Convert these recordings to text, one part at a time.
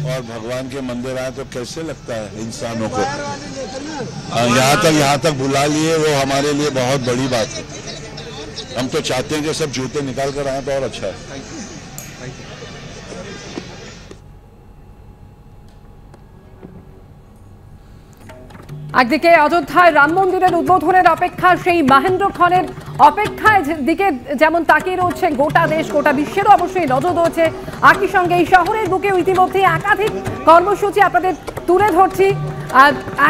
और भगवान के मंदिर आए तो कैसे लगता है इंसानों को। यहाँ तक बुला लिए, वो हमारे लिए बहुत बड़ी बात है। हम तो चाहते हैं कि सब जूते निकाल कर आए तो और अच्छा है। একদিকে অযোধ্যায় রাম মন্দিরের উদ্বোধনের অপেক্ষা, সেই মহেন্দ্রক্ষণের অপেক্ষায় দিকে যেমন তাকিয়ে রয়েছে গোটা দেশ, গোটা বিশ্বেরও অবশ্যই নজর রয়েছে। একই সঙ্গে এই শহরের বুকে ইতিমধ্যে একাধিক কর্মসূচি আপনাদের তুলে ধরছি।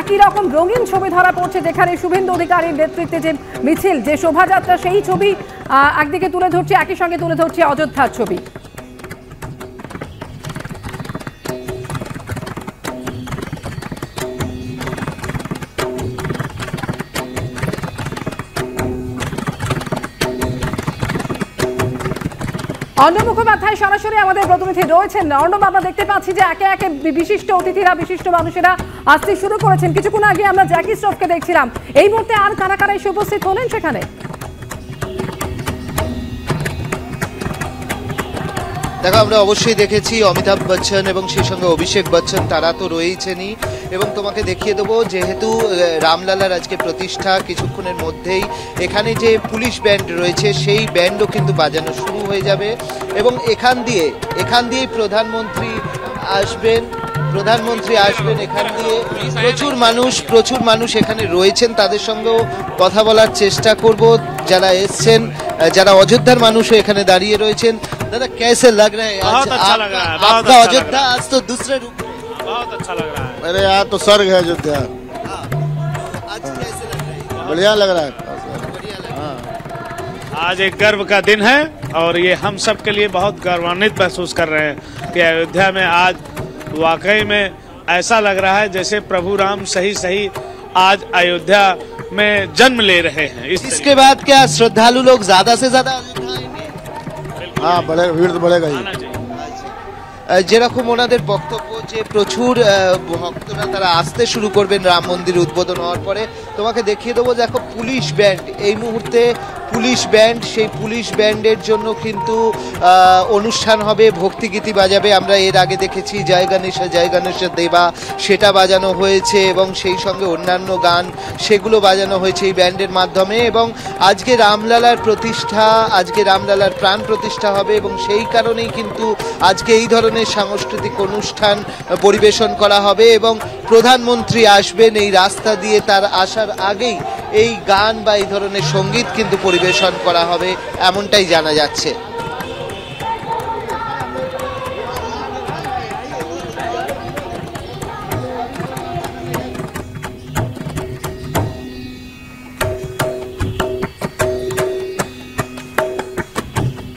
একই রকম রঙিন ছবি ধরা পড়ছে, যেখানে শুভেন্দু অধিকারীর নেতৃত্বে যে মিছিল, যে শোভাযাত্রা, সেই ছবি একদিকে তুলে ধরছি, একই সঙ্গে তুলে ধরছি অযোধ্যার ছবি। অর্ণব মুখোপাধ্যায় সরাসরি আমাদের প্রতিনিধি রয়েছেন। অর্ণব, আমরা দেখতে পাচ্ছি যে একে একে বিশিষ্ট অতিথিরা, বিশিষ্ট মানুষেরা আসতে শুরু করেছেন। কিছুক্ষণ আগে আমরা জ্যাকি শ্রফকে দেখছিলাম। এই মুহূর্তে আর কারা কারা এসে উপস্থিত হলেন সেখানে? দেখো, আমরা অবশ্যই দেখেছি অমিতাভ বচ্চন এবং সেই সঙ্গে অভিষেক বচ্চন, তারা তো রয়েছেনই। এবং তোমাকে দেখিয়ে দেবো, যেহেতু রামলালার আজকে প্রতিষ্ঠা, কিছুক্ষণের মধ্যেই এখানে যে পুলিশ ব্যান্ড রয়েছে সেই ব্যান্ডও কিন্তু বাজানো শুরু হয়ে যাবে। এবং এখান দিয়েই প্রধানমন্ত্রী আসবেন। এখান দিয়ে প্রচুর মানুষ এখানে রয়েছেন, তাদের সঙ্গেও কথা বলার চেষ্টা করব। যারা এসছেন, যারা অযোধ্যার মানুষও এখানে দাঁড়িয়ে রয়েছেন। दादा कैसे लग रहा है? बहुत अच्छा लग रहा है। आपका अयोध्या आज तो दूसरे रूप में बहुत अच्छा लग रहा है। अरे यहाँ तो स्वर्ग है अयोध्या। आज कैसे लग रहा है? बढ़िया लग रहा है। आज एक गर्व का दिन है और ये हम सब के लिए बहुत गौरवान्वित महसूस कर रहे हैं कि अयोध्या में आज वाकई में ऐसा लग रहा है जैसे प्रभु राम सही आज अयोध्या में जन्म ले रहे हैं। इसके बाद क्या श्रद्धालु लोग ज्यादा से ज्यादा हाँ, भीड़ तो बढ़ेगा ही। যেরকম ওনাদের বক্তব্য যে প্রচুর ভক্তরা তারা আসতে শুরু করবেন রাম মন্দির উদ্বোধন হওয়ার পরে। তোমাকে দেখিয়ে দেবো, দেখো পুলিশ ব্যান্ড এই মুহূর্তে, সেই পুলিশ ব্যান্ডের জন্য কিন্তু অনুষ্ঠান হবে, ভক্তিগীতি বাজাবে। আমরা এর আগে দেখেছি জয় গণেশ দেবা, সেটা বাজানো হয়েছে এবং সেই সঙ্গে অন্যান্য গান সেগুলো বাজানো হয়েছে এই ব্যান্ডের মাধ্যমে। এবং আজকে রামলালার প্রাণ প্রতিষ্ঠা হবে এবং সেই কারণেই কিন্তু আজকে এই ধরনের সাংস্কৃতিক অনুষ্ঠান পরিবেশন করা হবে এবং প্রধানমন্ত্রী আসবেন এই রাস্তা দিয়ে। তার আসার আগেই এই গান বা এই ধরনের সঙ্গীত কিন্তু পরিবেশন করা হবে, এমনটাই জানা যাচ্ছে।